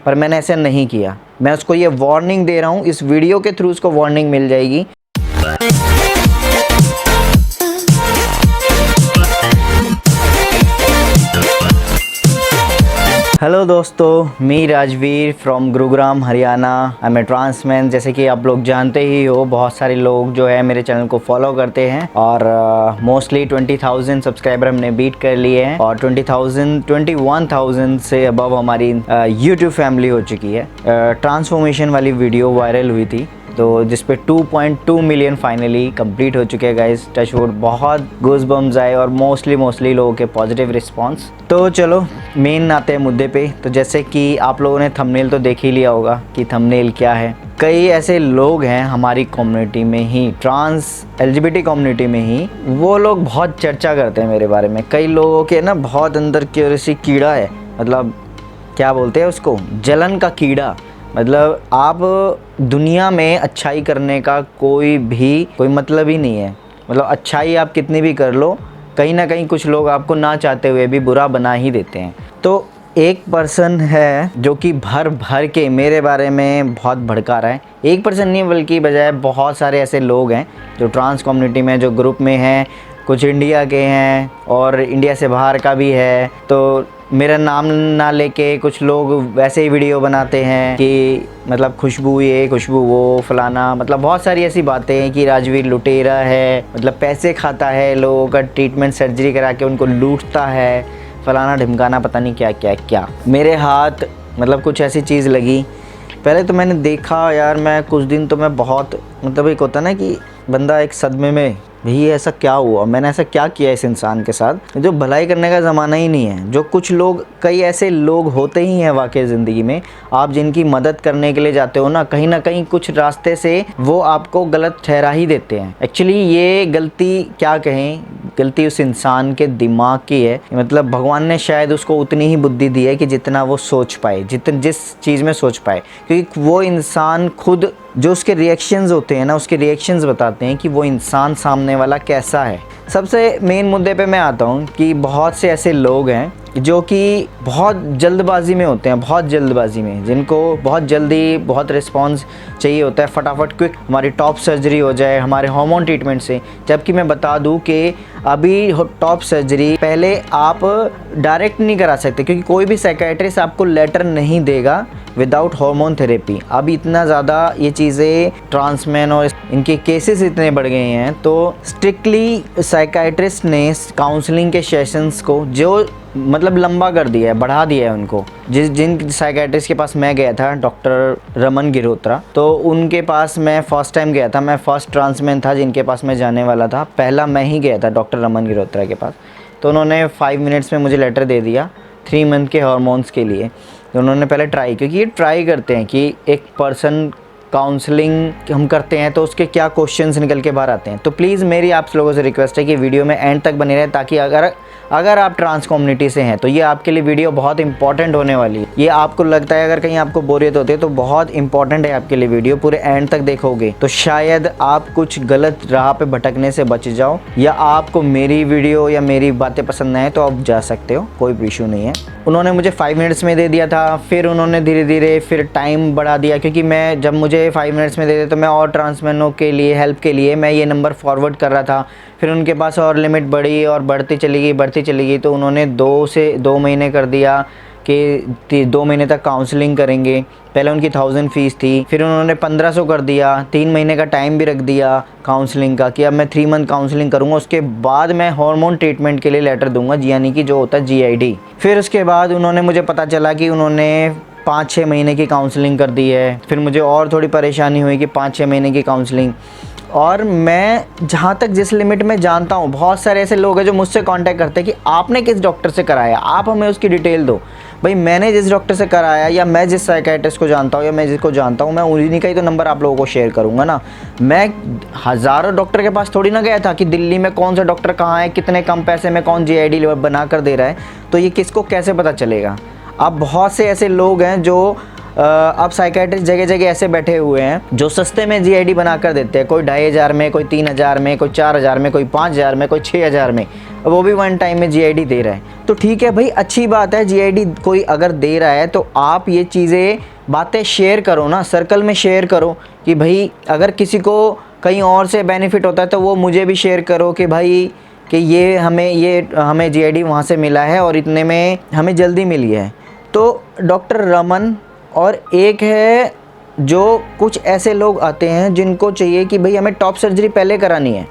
पर मैंने ऐसा नहीं किया। मैं उसको ये वार्निंग दे रहा हूँ, इस वीडियो के थ्रू उसको वार्निंग मिल जाएगी। हेलो दोस्तों, me Rajveer from Gurugram Haryana. I am a transman. जैसे कि आप लोग जानते ही हो, बहुत सारे लोग जो है मेरे चैनल को फॉलो करते हैं और मोस्टली 20,000 सब्सक्राइबर हमने बीट कर लिए हैं और 21,000 से अबव हमारी यूट्यूब फैमिली हो चुकी है। ट्रांसफॉर्मेशन वाली वीडियो वायरल हुई थी तो जिस पे 2.2 मिलियन फाइनली कंप्लीट हो चुके हैं गाइस। टचवुड, बहुत गूज़ बम्स आए और मोस्टली लोगों के पॉजिटिव रिस्पांस। तो चलो मेन आते हैं मुद्दे पे। तो जैसे कि आप लोगों ने थंबनेल तो देख ही लिया होगा कि थंबनेल क्या है। कई ऐसे लोग हैं हमारी कम्युनिटी में ही, ट्रांस LGBT कम्युनिटी में ही, वो लोग बहुत चर्चा करते हैं मेरे बारे में। कई लोगों के ना बहुत अंदर क्यूरियसी कीड़ा है, मतलब क्या बोलते हैं उसको, जलन का कीड़ा। मतलब आप दुनिया में अच्छाई करने का कोई मतलब ही नहीं है। मतलब अच्छाई आप कितनी भी कर लो, कहीं ना कहीं कुछ लोग आपको ना चाहते हुए भी बुरा बना ही देते हैं। तो एक पर्सन है जो कि भर के मेरे बारे में बहुत भड़का रहा है। एक पर्सन नहीं बल्कि बजाय बहुत सारे ऐसे लोग हैं जो ट्रांस कम्युनिटी में, जो ग्रुप में हैं। कुछ इंडिया के हैं और इंडिया से बाहर का भी है। तो मेरा नाम ना लेके कुछ लोग वैसे ही वीडियो बनाते हैं कि मतलब खुशबू ये, खुशबू वो, फलाना। मतलब बहुत सारी ऐसी बातें हैं कि राजवीर लुटेरा है, मतलब पैसे खाता है, लोगों का ट्रीटमेंट सर्जरी करा के उनको लूटता है, फलाना ढिमकाना, पता नहीं क्या क्या क्या। मेरे हाथ मतलब कुछ ऐसी चीज़ लगी। पहले तो मैंने देखा यार, मैं कुछ दिन तो मैं बहुत, मतलब एक होता ना कि बंदा एक सदमे में, भाई ऐसा क्या हुआ, मैंने ऐसा क्या किया इस इंसान के साथ। जो भलाई करने का ज़माना ही नहीं है। जो कुछ लोग, कई ऐसे लोग होते ही हैं वाकई ज़िंदगी में, आप जिनकी मदद करने के लिए जाते हो ना कहीं कुछ रास्ते से वो आपको गलत ठहरा ही देते हैं। एक्चुअली ये गलती क्या कहें, गलती उस इंसान के दिमाग की है। मतलब भगवान ने शायद उसको उतनी ही बुद्धि दी है कि जितना वो सोच पाए, जिस चीज़ में सोच पाए। क्योंकि वो इंसान खुद, जो उसके रिएक्शंस होते हैं ना, उसके रिएक्शंस बताते हैं कि वो इंसान सामने वाला कैसा है। सबसे मेन मुद्दे पे मैं आता हूँ कि बहुत से ऐसे लोग हैं जो कि बहुत जल्दबाजी में होते हैं, बहुत जल्दबाजी में, जिनको बहुत जल्दी बहुत रिस्पांस चाहिए होता है, फटाफट क्विक हमारी टॉप सर्जरी हो जाए हमारे हार्मोन ट्रीटमेंट से। जबकि मैं बता दूं कि अभी टॉप सर्जरी पहले आप डायरेक्ट नहीं करा सकते, क्योंकि कोई भी साइकियाट्रिस्ट आपको लेटर नहीं देगा विदाउट हार्मोन थेरेपी। अब इतना ज़्यादा ये चीज़ें ट्रांसमैन और इनके केसेस इतने बढ़ गए हैं, तो स्ट्रिक्टली साइकियाट्रिस्ट ने काउंसलिंग के सेशंस को जो मतलब लंबा कर दिया है, बढ़ा दिया है उनको। जिन साइकियाट्रिस्ट के पास मैं गया था, डॉक्टर रमन गिरोत्रा, तो उनके पास मैं फ़र्स्ट टाइम गया था। मैं फ़र्स्ट ट्रांसमैन था जिनके पास मैं जाने वाला था, पहला मैं ही गया था डॉक्टर रमन गिरोत्रा के पास। तो उन्होंने 5 मिनट्स में मुझे लेटर दे दिया 3 मंथ के हार्मोन्स के लिए। तो उन्होंने पहले ट्राई, क्योंकि ये ट्राई करते हैं कि एक पर्सन काउंसलिंग हम करते हैं तो उसके क्या क्वेश्चंस निकल के बाहर आते हैं। तो प्लीज़ मेरी आप लोगों से रिक्वेस्ट है कि वीडियो में एंड तक बने रहे, ताकि अगर आप ट्रांस कम्युनिटी से हैं तो ये आपके लिए वीडियो बहुत इंपॉर्टेंट होने वाली है। ये आपको लगता है अगर कहीं आपको बोरियत होती है तो बहुत इंपॉर्टेंट है आपके लिए वीडियो। पूरे एंड तक देखोगे तो शायद आप कुछ गलत राह पे भटकने से बच जाओ, या आपको मेरी वीडियो या मेरी बातें पसंद आए तो आप जा सकते हो, कोई इशू नहीं है। उन्होंने मुझे 5 मिनट्स में दे दिया था, फिर उन्होंने धीरे धीरे फिर टाइम बढ़ा दिया, क्योंकि मैं जब मुझे 5 मिनट्स में दे दिया तो मैं और ट्रांसमैनों के लिए हेल्प के लिए मैं ये नंबर फॉरवर्ड कर रहा था। फिर उनके पास और लिमिट बढ़ी और बढ़ती चली गई। तो उन्होंने 2 महीने कर दिया कि 2 महीने तक काउंसलिंग करेंगे। पहले उनकी 1000 फीस थी, फिर उन्होंने 1500 कर दिया। 3 महीने का टाइम भी रख दिया काउंसलिंग का कि अब मैं 3 मंथ काउंसलिंग करूंगा, उसके बाद मैं हार्मोन ट्रीटमेंट के लिए लेटर दूंगा, यानी कि जो होता है GID। फिर उसके बाद उन्होंने, मुझे पता चला कि उन्होंने 5-6 महीने की काउंसलिंग कर दी है। फिर मुझे और थोड़ी परेशानी हुई कि 5-6 महीने की काउंसलिंग। और मैं जहाँ तक जिस लिमिट में जानता हूँ, बहुत सारे ऐसे लोग हैं जो मुझसे कांटेक्ट करते हैं कि आपने किस डॉक्टर से कराया, आप हमें उसकी डिटेल दो। भाई मैंने जिस डॉक्टर से कराया, या मैं जिस साइकियाट्रिस्ट को जानता हूँ, या मैं जिसको जानता हूँ, मैं उन्हीं का ही तो नंबर आप लोगों को शेयर करूँगा ना। मैं हज़ारों डॉक्टर के पास थोड़ी ना गया था कि दिल्ली में कौन सा डॉक्टर कहाँ है, कितने कम पैसे में कौन GID बना कर दे रहा है, तो ये किसको कैसे पता चलेगा। अब बहुत से ऐसे लोग हैं जो अब साइकेट्रिस्ट जगह जगह ऐसे बैठे हुए हैं जो सस्ते में जीआईडी बना कर देते हैं, कोई 2500 में, कोई 3000 में, कोई 4000 में, कोई 5000 में, कोई 6000 में, वो भी वन टाइम में जीआईडी दे रहा है। तो ठीक है भाई, अच्छी बात है, जीआईडी कोई अगर दे रहा है तो आप ये चीज़ें बातें शेयर करो ना, सर्कल में शेयर करो कि भाई अगर किसी को कहीं और से बेनिफिट होता है तो वो मुझे भी शेयर करो कि भाई कि ये हमें जीआईडी वहाँ से मिला है और इतने में हमें जल्दी मिली है। तो डॉक्टर रमन और एक है जो कुछ ऐसे लोग आते हैं जिनको चाहिए कि भाई हमें टॉप सर्जरी पहले करानी है।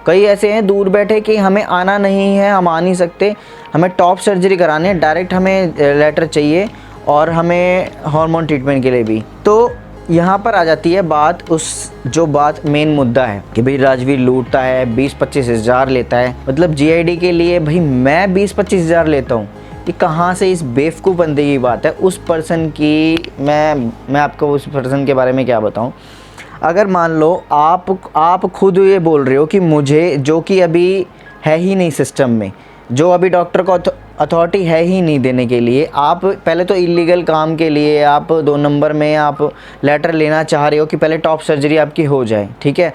कई ऐसे हैं दूर बैठे कि हमें आना नहीं है, हम आ नहीं सकते, हमें टॉप सर्जरी करानी है, डायरेक्ट हमें लेटर चाहिए और हमें हार्मोन ट्रीटमेंट के लिए भी। तो यहाँ पर आ जाती है बात, उस जो बात मेन मुद्दा है कि भाई राजवीर लूटता है, 20-25 हज़ार लेता है। मतलब जीआईडी के लिए भाई मैं 20-25 हज़ार लेता हूँ, ये कहाँ से इस बेवकूफ़ बंदे की बात है। उस पर्सन की मैं आपको उस पर्सन के बारे में क्या बताऊँ। अगर मान लो आप खुद ये बोल रहे हो कि मुझे, जो कि अभी है ही नहीं सिस्टम में, जो अभी डॉक्टर को अथॉरिटी है ही नहीं देने के लिए, आप पहले तो इलीगल काम के लिए आप 2 नंबर में आप लेटर लेना चाह रहे हो कि पहले टॉप सर्जरी आपकी हो जाए। ठीक है,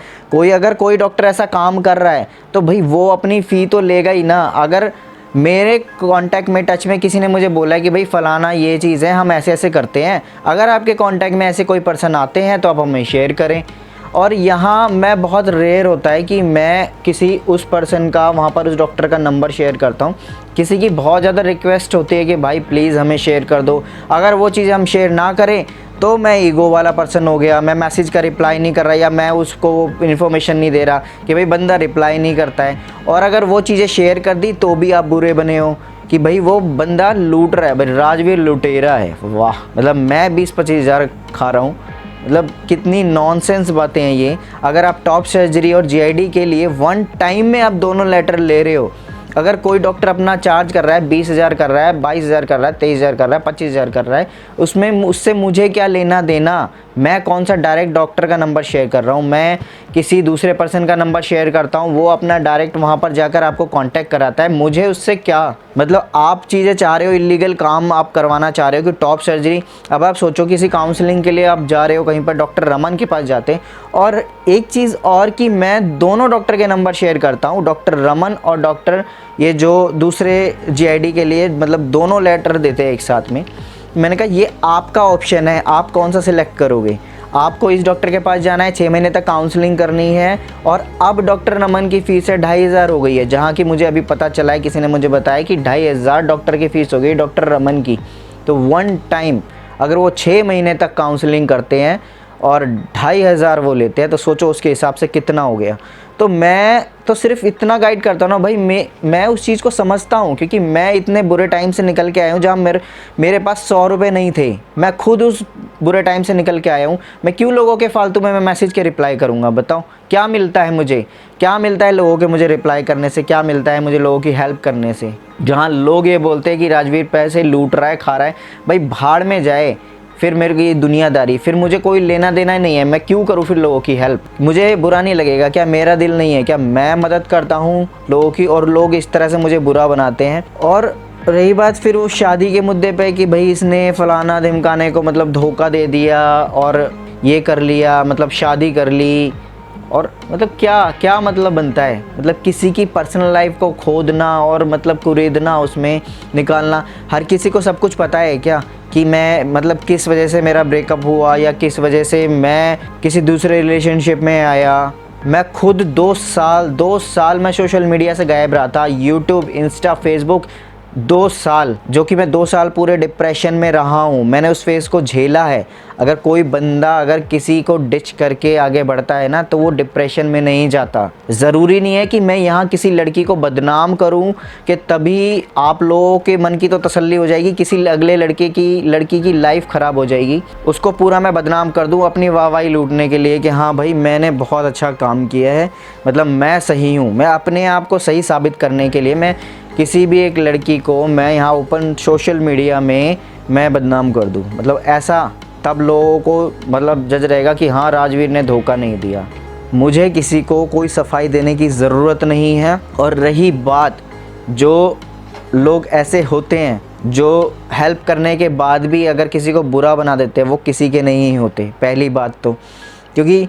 अगर कोई डॉक्टर ऐसा काम कर रहा है तो भाई वो अपनी फ़ी तो लेगा ही ना। अगर मेरे कांटेक्ट में, टच में किसी ने मुझे बोला है कि भाई फ़लाना ये चीज़ है, हम ऐसे ऐसे करते हैं, अगर आपके कांटेक्ट में ऐसे कोई पर्सन आते हैं तो आप हमें शेयर करें। और यहाँ मैं बहुत रेयर होता है कि मैं किसी उस पर्सन का, वहाँ पर उस डॉक्टर का नंबर शेयर करता हूँ। किसी की बहुत ज़्यादा रिक्वेस्ट होती है कि भाई प्लीज़ हमें शेयर कर दो। अगर वो चीज़ हम शेयर ना करें तो मैं ईगो वाला पर्सन हो गया, मैं मैसेज का रिप्लाई नहीं कर रहा, या मैं उसको इन्फॉर्मेशन नहीं दे रहा कि भाई बंदा रिप्लाई नहीं करता है। और अगर वो चीज़ें शेयर कर दी तो भी आप बुरे बने हो कि भाई वो बंदा लूट रहा है, भाई राजवीर लुटेरा है। वाह, मतलब मैं 20-25 हज़ार खा रहा हूँ, मतलब कितनी नॉनसेंस बातें हैं ये। अगर आप टॉप सर्जरी और जीआईडी के लिए वन टाइम में आप दोनों लेटर ले रहे हो, अगर कोई डॉक्टर अपना चार्ज कर रहा है 20 हज़ार कर रहा है, 22 हज़ार कर रहा है, 23 हज़ार कर रहा है, 25 हज़ार कर रहा है, उसमें उससे मुझे क्या लेना देना। मैं कौन सा डायरेक्ट डॉक्टर का नंबर शेयर कर रहा हूँ, मैं किसी दूसरे पर्सन का नंबर शेयर करता हूँ, वो अपना डायरेक्ट वहाँ पर जाकर आपको कांटेक्ट कराता है, मुझे उससे क्या। मतलब आप चीज़ें चाह रहे हो, इलीगल काम आप करवाना चाह रहे हो कि टॉप सर्जरी। अब आप सोचो किसी काउंसलिंग के लिए आप जा रहे हो कहीं पर, डॉक्टर रमन के पास जाते, और एक चीज़ और कि मैं दोनों डॉक्टर के नंबर शेयर करता हूँ, डॉक्टर रमन और डॉक्टर ये जो दूसरे जीआईडी के लिए, मतलब दोनों लेटर देते हैं एक साथ में। मैंने कहा ये आपका ऑप्शन है, आप कौन सा सिलेक्ट करोगे। आपको इस डॉक्टर के पास जाना है, 6 महीने तक काउंसलिंग करनी है, और अब डॉक्टर रमन की फ़ीस है 2500 हो गई है, जहाँ की मुझे अभी पता चला है, किसी ने मुझे बताया कि 2500 डॉक्टर की फ़ीस हो गई डॉक्टर रमन की। तो वन टाइम अगर वो 6 महीने तक काउंसलिंग करते हैं और 2500 वो लेते हैं, तो सोचो उसके हिसाब से कितना हो गया। तो मैं तो सिर्फ इतना गाइड करता हूँ ना भाई, मैं उस चीज़ को समझता हूँ, क्योंकि मैं इतने बुरे टाइम से निकल के आया हूँ जहाँ मेरे पास 100 रुपये नहीं थे। मैं खुद उस बुरे टाइम से निकल के आया हूँ। मैं क्यों लोगों के फालतू में मैं मैसेज के रिप्लाई करूँगा, बताओ क्या मिलता है मुझे, क्या मिलता है लोगों के मुझे रिप्लाई करने से, क्या मिलता है मुझे लोगों की हेल्प करने से। जहाँ लोग ये बोलते हैं कि राजवीर पैसे लूट रहा है, खा रहा है, भाई भाड़ में जाए। फिर मेरे को ये दुनियादारी, फिर मुझे कोई लेना देना ही नहीं है, मैं क्यों करूँ फिर लोगों की हेल्प। मुझे बुरा नहीं लगेगा क्या, मेरा दिल नहीं है क्या, मैं मदद करता हूँ लोगों की और लोग इस तरह से मुझे बुरा बनाते हैं। और रही बात फिर वो शादी के मुद्दे पे कि भाई इसने फलाना धिमकाने को मतलब धोखा दे दिया और ये कर लिया, मतलब शादी कर ली, और मतलब क्या मतलब बनता है। मतलब किसी की पर्सनल लाइफ को खोदना और मतलब कुरेदना, उसमें निकालना। हर किसी को सब कुछ पता है क्या कि मैं मतलब किस वजह से मेरा ब्रेकअप हुआ या किस वजह से मैं किसी दूसरे रिलेशनशिप में आया। मैं खुद 2 साल मैं सोशल मीडिया से गायब रहा था, यूट्यूब, इंस्टा, फेसबुक, 2 साल, जो कि मैं 2 साल पूरे डिप्रेशन में रहा हूँ। मैंने उस फेज़ को झेला है। अगर कोई बंदा अगर किसी को डिच करके आगे बढ़ता है ना, तो वो डिप्रेशन में नहीं जाता। ज़रूरी नहीं है कि मैं यहाँ किसी लड़की को बदनाम करूँ कि तभी आप लोगों के मन की तो तसल्ली हो जाएगी, किसी अगले लड़की की लाइफ ख़राब हो जाएगी, उसको पूरा मैं बदनाम कर दूँ अपनी वाहवाही लूटने के लिए कि हाँ भाई मैंने बहुत अच्छा काम किया है, मतलब मैं सही हूँ। मैं अपने आप को सही साबित करने के लिए मैं किसी भी एक लड़की को मैं यहाँ ओपन सोशल मीडिया में मैं बदनाम कर दूँ, मतलब ऐसा, तब लोगों को मतलब जज रहेगा कि हाँ राजवीर ने धोखा नहीं दिया। मुझे किसी को कोई सफाई देने की ज़रूरत नहीं है। और रही बात जो लोग ऐसे होते हैं जो हेल्प करने के बाद भी अगर किसी को बुरा बना देते हैं वो किसी के नहीं होते, पहली बात तो। क्योंकि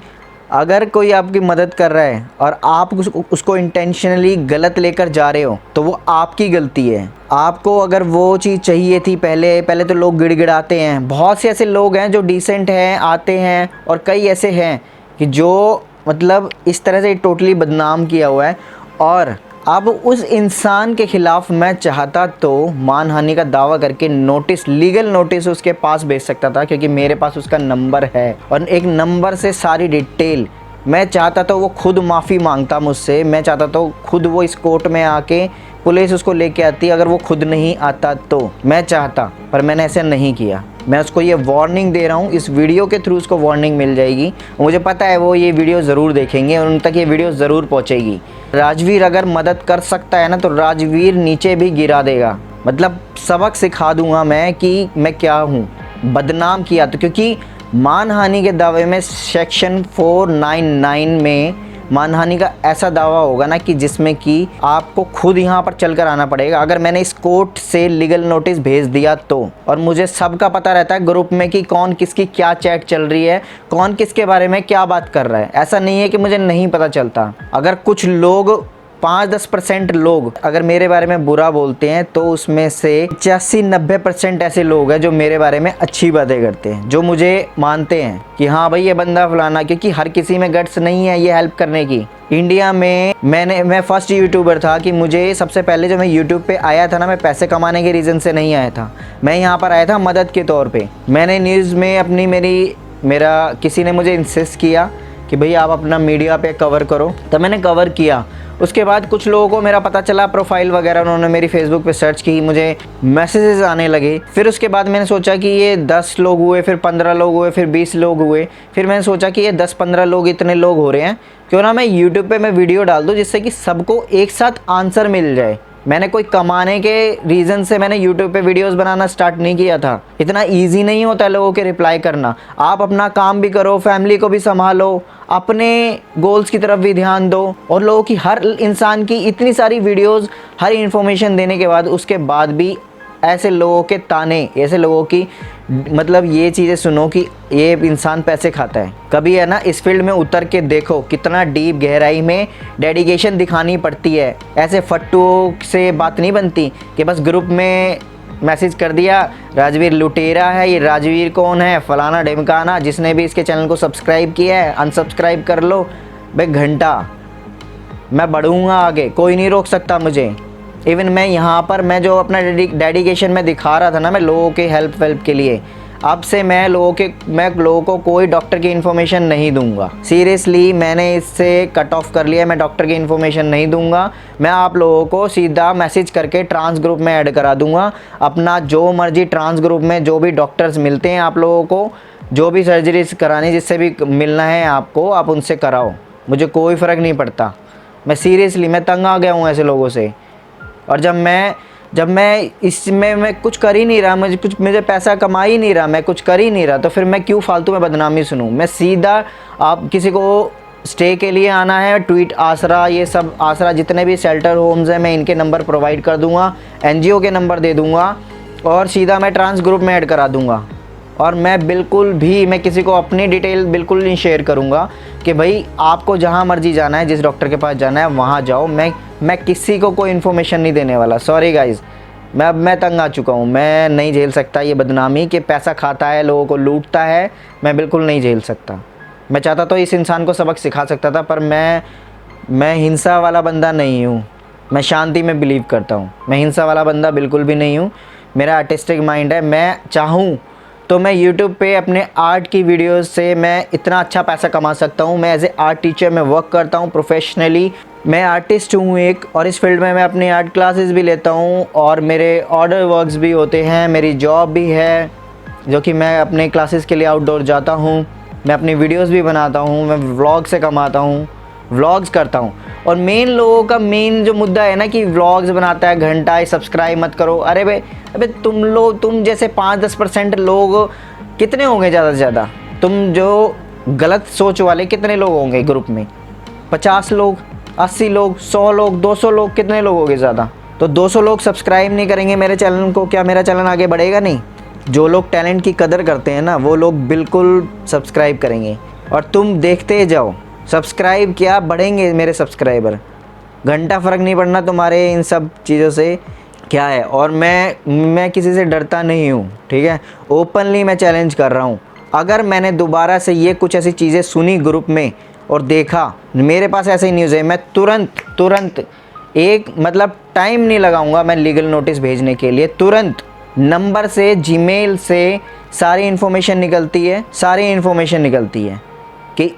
अगर कोई आपकी मदद कर रहा है और आप उसको इंटेंशनली गलत लेकर जा रहे हो तो वो आपकी गलती है। आपको अगर वो चीज़ चाहिए थी पहले तो लोग गिड़गिड़ाते हैं। बहुत से ऐसे लोग हैं जो डिसेंट हैं, आते हैं, और कई ऐसे हैं कि जो मतलब इस तरह से टोटली बदनाम किया हुआ है। और अब उस इंसान के ख़िलाफ़ मैं चाहता तो मानहानि का दावा करके नोटिस, लीगल नोटिस उसके पास भेज सकता था, क्योंकि मेरे पास उसका नंबर है और एक नंबर से सारी डिटेल। मैं चाहता तो वो खुद माफ़ी मांगता मुझसे, मैं चाहता तो खुद वो इस कोर्ट में आके पुलिस उसको लेके आती, अगर वो खुद नहीं आता तो मैं चाहता, पर मैंने ऐसे नहीं किया। मैं उसको ये वार्निंग दे रहा हूँ, इस वीडियो के थ्रू उसको वार्निंग मिल जाएगी। मुझे पता है वो ये वीडियो ज़रूर देखेंगे और उन तक ये वीडियो ज़रूर पहुँचेगी। राजवीर अगर मदद कर सकता है ना तो राजवीर नीचे भी गिरा देगा। मतलब सबक सिखा दूंगा मैं कि मैं क्या हूँ। बदनाम किया तो, क्योंकि मानहानि के दावे में सेक्शन 499 में मानहानि का ऐसा दावा होगा ना कि जिसमें कि आपको खुद यहाँ पर चलकर आना पड़ेगा। अगर मैंने इस कोर्ट से लीगल नोटिस भेज दिया तो, और मुझे सबका पता रहता है ग्रुप में कि कौन किसकी क्या चैट चल रही है, कौन किसके बारे में क्या बात कर रहा है। ऐसा नहीं है कि मुझे नहीं पता चलता। अगर कुछ लोग 5-10% लोग अगर मेरे बारे में बुरा बोलते हैं तो उसमें से 85-90% ऐसे लोग हैं जो मेरे बारे में अच्छी बातें करते हैं, जो मुझे मानते हैं कि हाँ भाई ये बंदा फलाना। क्योंकि हर किसी में गट्स नहीं है ये हेल्प करने की। इंडिया में मैं फर्स्ट यूट्यूबर था कि मुझे सबसे पहले जो मैं यूट्यूब पे आया था ना, मैं पैसे कमाने के रीज़न से नहीं आया था। मैं यहाँ पर आया था मदद के तौर पर। मैंने न्यूज़ में मेरा किसी ने मुझे इंसिस्ट किया कि भाई आप अपना मीडिया पे कवर करो, तो मैंने कवर किया। उसके बाद कुछ लोगों को मेरा पता चला, प्रोफाइल वगैरह उन्होंने मेरी फेसबुक पे सर्च की, मुझे मैसेजेस आने लगे। फिर उसके बाद मैंने सोचा कि ये 10 लोग हुए, फिर 15 लोग हुए, फिर 20 लोग हुए। फिर मैंने सोचा कि ये 10-15 लोग इतने लोग हो रहे हैं, क्यों ना मैं यूट्यूब पे मैं वीडियो डाल दूँ जिससे कि सबको एक साथ आंसर मिल जाए। मैंने कोई कमाने के रीज़न से मैंने यूट्यूब पे वीडियोस बनाना स्टार्ट नहीं किया था। इतना इजी नहीं होता है लोगों के रिप्लाई करना। आप अपना काम भी करो, फैमिली को भी संभालो, अपने गोल्स की तरफ भी ध्यान दो, और लोगों की, हर इंसान की इतनी सारी वीडियोस, हर इन्फॉर्मेशन देने के बाद उसके बाद भी ऐसे लोगों के ताने, ऐसे लोगों की मतलब ये चीज़ें सुनो कि ये इंसान पैसे खाता है। कभी है ना इस फील्ड में उतर के देखो कितना डीप गहराई में डेडिकेशन दिखानी पड़ती है। ऐसे फट्टुओं से बात नहीं बनती कि बस ग्रुप में मैसेज कर दिया राजवीर लुटेरा है, ये राजवीर कौन है, फलाना ढिमकाना, जिसने भी इसके चैनल को सब्सक्राइब किया है अनसब्सक्राइब कर लो। भाई घंटा मैं बढ़ूँगा आगे, कोई नहीं रोक सकता मुझे। इवन मैं यहाँ पर मैं जो अपना डेडिकेशन में दिखा रहा था ना, मैं लोगों के हेल्प के लिए, अब से मैं लोगों को कोई डॉक्टर की इन्फॉर्मेशन नहीं दूंगा। सीरियसली मैंने इससे कट ऑफ कर लिया। मैं डॉक्टर की इन्फॉर्मेशन नहीं दूंगा। मैं आप लोगों को सीधा मैसेज करके ट्रांस ग्रुप में ऐड करा दूंगा। अपना जो मर्जी ट्रांस ग्रुप में जो भी डॉक्टर्स मिलते हैं आप लोगों को, जो भी सर्जरीज करानी, जिससे भी मिलना है आपको, आप उनसे कराओ, मुझे कोई फ़र्क नहीं पड़ता। मैं सीरियसली मैं तंग आ गया हूँ ऐसे लोगों से। और जब मैं इसमें मैं कुछ कर ही नहीं रहा, मुझे पैसा कमा ही नहीं रहा, मैं कुछ कर ही नहीं रहा, तो फिर मैं क्यों फालतू में बदनामी सुनूं। मैं सीधा, आप किसी को स्टे के लिए आना है, ट्वीट आसरा, ये सब आसरा जितने भी शेल्टर होम्स हैं मैं इनके नंबर प्रोवाइड कर दूंगा, NGO के नंबर दे दूंगा, और सीधा मैं ट्रांस ग्रुप में ऐड करा दूंगा। और मैं बिल्कुल भी, मैं किसी को अपनी डिटेल बिल्कुल नहीं शेयर करूंगा कि भाई आपको जहां मर्जी जाना है, जिस डॉक्टर के पास जाना है वहां जाओ। मैं किसी को कोई इन्फॉर्मेशन नहीं देने वाला। सॉरी गाइज़, मैं तंग आ चुका हूँ। मैं नहीं झेल सकता ये बदनामी कि पैसा खाता है, लोगों को लूटता है। मैं बिल्कुल नहीं झेल सकता। मैं चाहता तो इस इंसान को सबक सिखा सकता था, पर मैं हिंसा वाला बंदा नहीं हूँ। मैं शांति में बिलीव करता हूँ। मैं हिंसा वाला बंदा बिल्कुल भी नहीं हूँ। मेरा आर्टिस्टिक माइंड है। मैं चाहूँ तो मैं YouTube पे अपने आर्ट की वीडियोस से मैं इतना अच्छा पैसा कमा सकता हूँ। मैं एज ए आर्ट टीचर मैं वर्क करता हूँ प्रोफेशनली। मैं आर्टिस्ट हूँ एक, और इस फील्ड में मैं अपनी आर्ट क्लासेस भी लेता हूँ, और मेरे ऑर्डर वर्क्स भी होते हैं। मेरी जॉब भी है जो कि मैं अपने क्लासेस के लिए आउटडोर जाता हूँ। मैं अपनी वीडियोस भी बनाता हूँ। मैं व्लॉग से कमाता हूँ, व्लॉग्स करता हूँ। और मेन लोगों का मेन जो मुद्दा है ना कि व्लॉग्स बनाता है घंटा, सब्सक्राइब मत करो। अरे भाई, अबे तुम जैसे 5-10% लोग कितने होंगे ज़्यादा से ज़्यादा? तुम जो गलत सोच वाले कितने लोग होंगे ग्रुप में? 50 लोग, 80 लोग, 100 लोग, 200 लोग, कितने लोग होंगे ज़्यादा? तो 200 लोग सब्सक्राइब नहीं करेंगे मेरे चैनल को, क्या मेरा चैनल आगे बढ़ेगा? नहीं। जो लोग टैलेंट की कदर करते हैं ना, वो लोग बिल्कुल सब्सक्राइब करेंगे। और तुम देखते जाओ, सब्सक्राइब क्या बढ़ेंगे मेरे सब्सक्राइबर, घंटा फ़र्क नहीं पड़ना तुम्हारे इन सब चीज़ों से क्या है। और मैं किसी से डरता नहीं हूँ, ठीक है। ओपनली मैं चैलेंज कर रहा हूँ। अगर मैंने दोबारा से ये कुछ ऐसी चीज़ें सुनी ग्रुप में और देखा, मेरे पास ऐसे ही न्यूज़ है, मैं तुरंत एक मतलब टाइम नहीं लगाऊंगा मैं लीगल नोटिस भेजने के लिए। तुरंत नंबर से, जीमेल से सारी इन्फॉर्मेशन निकलती है कि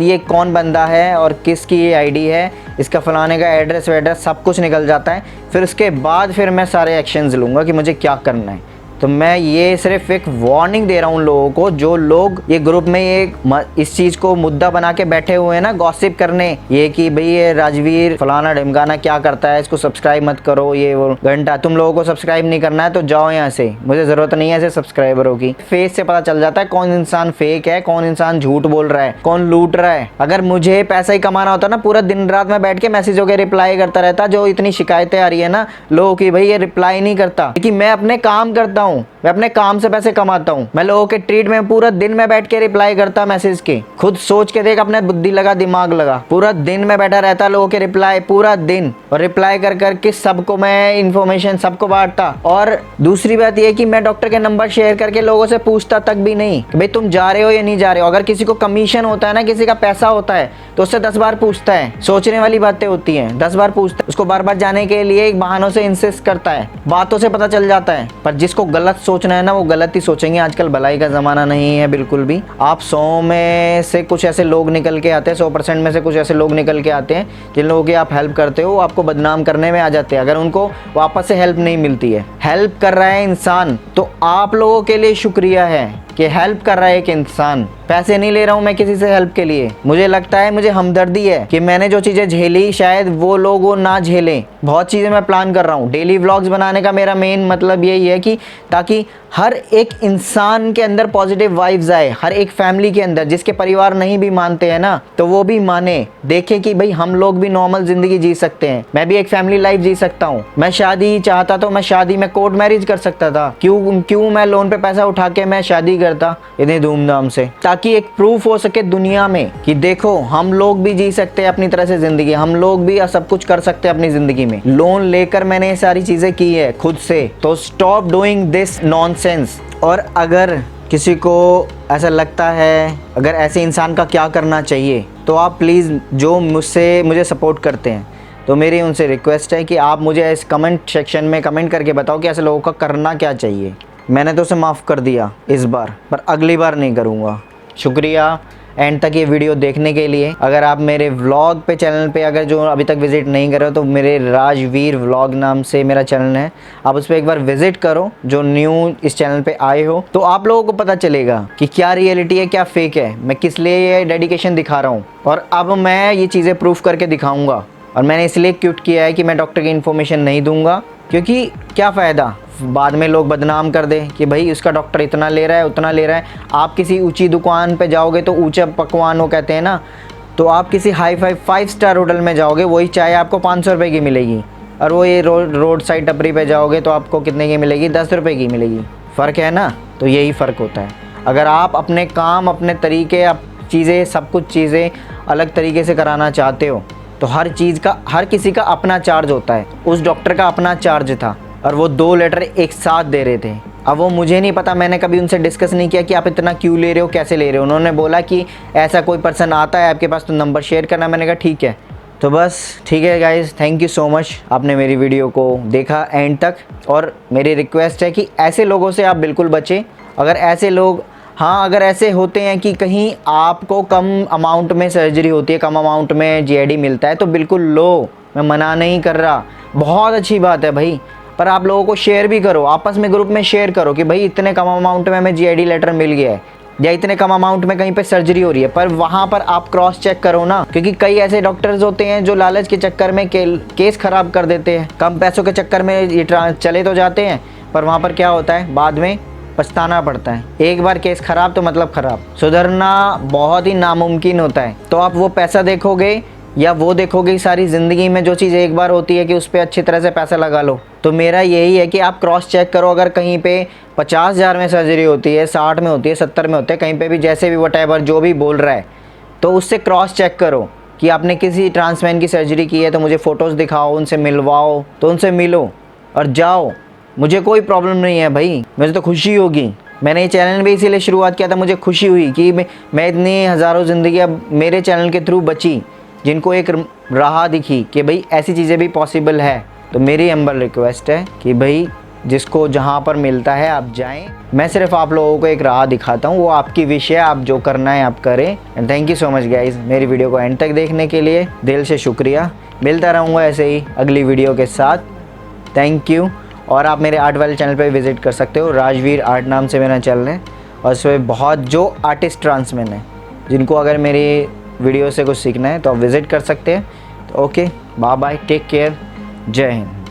ये कौन बंदा है और किसकी ये आईडी है, इसका फलाने का एड्रेस वेड्रेस सब कुछ निकल जाता है। फिर उसके बाद फिर मैं सारे एक्शंस लूँगा कि मुझे क्या करना है। तो मैं ये सिर्फ एक वार्निंग दे रहा हूँ उन लोगों को, जो लोग ये ग्रुप में ये इस चीज़ को मुद्दा बना के बैठे हुए हैं ना, गॉसिप करने, ये कि भाई ये राजवीर फलाना ढिमकाना क्या करता है, इसको सब्सक्राइब मत करो, ये वो घंटा। तुम लोगों को सब्सक्राइब नहीं करना है तो जाओ यहाँ से, मुझे ज़रूरत नहीं है ऐसे सब्सक्राइबरों की। फेस से पता चल जाता है कौन इंसान फेक है, कौन इंसान झूठ बोल रहा है, कौन लूट रहा है। अगर मुझे पैसा ही कमाना होता ना, पूरा दिन रात में बैठ के मैसेजों के रिप्लाई करता रहता। जो इतनी शिकायतें आ रही है ना लोगों की, भाई ये रिप्लाई नहीं करता, क्योंकि मैं अपने काम करता हूँ, मैं अपने काम से पैसे कमाता हूँ। मैं लोगों के ट्रीट में पूरा दिन में बैठ के रिप्लाई करता मैसेज के। खुद सोच के देख, अपने बुद्धि लगा, दिमाग लगा, पूरा दिन में बैठा रहता लोगों के रिप्लाई पूरा दिन, और रिप्लाई कर करके सबको मैं इन्फॉर्मेशन सबको बांटता। और दूसरी बात यह कि मैं डॉक्टर के नंबर शेयर करके लोगों से पूछता तक भी नहीं कि भाई तुम जा रहे हो या नहीं जा रहे हो। अगर किसी को कमीशन होता है ना, किसी का पैसा होता है, तो उससे 10 बार पूछता है। सोचने वाली बातें होती हैं, 10 बार पूछता है। उसको बार बार जाने के लिए बहानों से इंसिस्ट करता है, बातों से पता चल जाता है। पर जिसको गलत सोचना है ना, वो गलत ही सोचेंगे। आजकल भलाई का ज़माना नहीं है बिल्कुल भी। आप 100 में से कुछ ऐसे लोग निकल के आते हैं, 100% में से कुछ ऐसे लोग निकल के आते हैं जिन लोगों की आप हेल्प करते हो, आपको बदनाम करने में आ जाते हैं। अगर उनको वापस से हेल्प नहीं मिलती है, हेल्प कर रहा है इंसान, तो आप लोगों के लिए शुक्रिया है कि हेल्प कर रहा है एक इंसान। पैसे नहीं ले रहा हूँ मैं किसी से हेल्प के लिए। मुझे लगता है, मुझे हमदर्दी है कि मैंने जो चीज़ें झेली शायद वो लोग वो ना झेलें। बहुत चीज़ें मैं प्लान कर रहा हूँ। डेली व्लॉग्स बनाने का मेरा मेन मतलब यही है कि ताकि हर एक इंसान के अंदर पॉजिटिव वाइब्स आए, हर एक फैमिली के अंदर। जिसके परिवार नहीं भी मानते हैं ना, तो वो भी माने, देखे कि भाई हम लोग भी नॉर्मल ज़िंदगी जी सकते हैं। मैं भी एक फैमिली लाइफ जी सकता हूँ। मैं शादी चाहता तो मैं कोर्ट मैरिज कर सकता था। क्यों मैं लोन पे पैसा उठा के मैं शादी करता इतनी धूमधाम से, ताकि एक प्रूफ हो सके दुनिया में कि देखो हम लोग भी जी सकते हैं अपनी तरह से ज़िंदगी, हम लोग भी सब कुछ कर सकते हैं अपनी ज़िंदगी में। लोन लेकर मैंने ये सारी चीज़ें की है खुद से। तो स्टॉप डूइंग दिस नॉनसेंस। और अगर किसी को ऐसा लगता है, अगर ऐसे इंसान का क्या करना चाहिए, तो आप प्लीज़ जो मुझे सपोर्ट करते हैं, तो मेरी उनसे रिक्वेस्ट है कि आप मुझे इस कमेंट सेक्शन में कमेंट करके बताओ कि ऐसे लोगों का करना क्या चाहिए। मैंने तो उसे माफ़ कर दिया इस बार, पर अगली बार नहीं करूँगा। शुक्रिया एंड तक ये वीडियो देखने के लिए। अगर आप मेरे व्लॉग पे चैनल पे अगर जो अभी तक विज़िट नहीं करे हो, तो मेरे राजवीर व्लॉग नाम से मेरा चैनल है, आप उस पर एक बार विज़िट करो। जो न्यू इस चैनल पे आए हो, तो आप लोगों को पता चलेगा कि क्या रियलिटी है, क्या फेक है, मैं किस लिए ये डेडिकेशन दिखा रहा हूँ। और अब मैं ये चीज़ें प्रूफ करके दिखाऊँगा। और मैंने इसलिए क्विट किया है कि मैं डॉक्टर की इन्फॉर्मेशन नहीं दूँगा, क्योंकि क्या फ़ायदा बाद में लोग बदनाम कर दे कि भाई उसका डॉक्टर इतना ले रहा है, उतना ले रहा है। आप किसी ऊंची दुकान पे जाओगे तो ऊंचा पकवान वो कहते हैं ना, तो आप किसी हाई 5 स्टार होटल में जाओगे, वही चाय आपको 500 रुपये की मिलेगी। और वो ये रोड साइड टपरी पे जाओगे तो आपको कितने की मिलेगी? 10 रुपये की मिलेगी। फ़र्क है ना? तो यही फ़र्क होता है। अगर आप अपने काम, अपने तरीके, चीज़ें, सब कुछ चीज़ें अलग तरीके से कराना चाहते हो, तो हर चीज़ का, हर किसी का अपना चार्ज होता है। उस डॉक्टर का अपना चार्ज था और वो 2 लेटर एक साथ दे रहे थे। अब वो मुझे नहीं पता, मैंने कभी उनसे डिस्कस नहीं किया कि आप इतना क्यों ले रहे हो, कैसे ले रहे हो। उन्होंने बोला कि ऐसा कोई पर्सन आता है आपके पास तो नंबर शेयर करना। मैंने कहा ठीक है। तो बस ठीक है guys, thank you so much, आपने मेरी वीडियो को देखा एंड तक। और मेरी रिक्वेस्ट है कि ऐसे लोगों से आप बिल्कुल बचें। अगर ऐसे लोग, हाँ, अगर ऐसे होते हैं कि कहीं आपको कम अमाउंट में सर्जरी होती है, कम अमाउंट में जीआईडी मिलता है, तो बिल्कुल लो, मैं मना नहीं कर रहा, बहुत अच्छी बात है भाई। पर आप लोगों को शेयर भी करो, आपस में ग्रुप में शेयर करो कि भाई इतने कम अमाउंट में हमें जीआईडी लेटर मिल गया है, या इतने कम अमाउंट में कहीं पे सर्जरी हो रही है। पर वहाँ पर आप क्रॉस चेक करो ना, क्योंकि कई ऐसे डॉक्टर्स होते हैं जो लालच के चक्कर में केस ख़राब कर देते हैं। कम पैसों के चक्कर में ये चले तो जाते हैं, पर वहाँ पर क्या होता है, बाद में पछताना पड़ता है। एक बार केस ख़राब तो मतलब ख़राब, सुधरना बहुत ही नामुमकिन होता है। तो आप वो पैसा देखोगे या वो देखोगे कि सारी ज़िंदगी में जो चीज़ एक बार होती है कि उस पर अच्छी तरह से पैसा लगा लो। तो मेरा यही है कि आप क्रॉस चेक करो, अगर कहीं पे 50,000 में सर्जरी होती है, 60 में होती है, 70 में होती है, कहीं पे भी जैसे भी वटेवर जो भी बोल रहा है, तो उससे क्रॉस चेक करो कि आपने किसी ट्रांसमैन की सर्जरी की है तो मुझे फ़ोटोज़ दिखाओ, उनसे मिलवाओ, तो उनसे मिलो और जाओ। मुझे कोई प्रॉब्लम नहीं है भाई, मुझे तो खुशी होगी। मैंने ये चैनल भी इसीलिए शुरुआत किया था, मुझे खुशी हुई कि मैं इतनी हज़ारों ज़िंदगी अब मेरे चैनल के थ्रू बची, जिनको एक राह दिखी कि भाई ऐसी चीज़ें भी पॉसिबल है। तो मेरी हम्बल रिक्वेस्ट है कि भाई जिसको जहाँ पर मिलता है आप जाएं। मैं सिर्फ आप लोगों को एक राह दिखाता हूँ, वो आपकी विश है, आप जो करना है आप करें। And thank you so much guys, मेरी वीडियो को एंड तक देखने के लिए दिल से शुक्रिया। मिलता रहूँगा ऐसे ही अगली वीडियो के साथ। Thank you. और आप मेरे आर्ट वाले चैनल पे विज़िट कर सकते हो, राजवीर आर्ट नाम से मेरा चैनल है, और इसमें बहुत जो आर्टिस्ट ट्रांसमैन है जिनको अगर मेरी वीडियो से कुछ सीखना है तो आप विज़िट कर सकते हैं। तो okay, bye bye, take care, जय हिंद।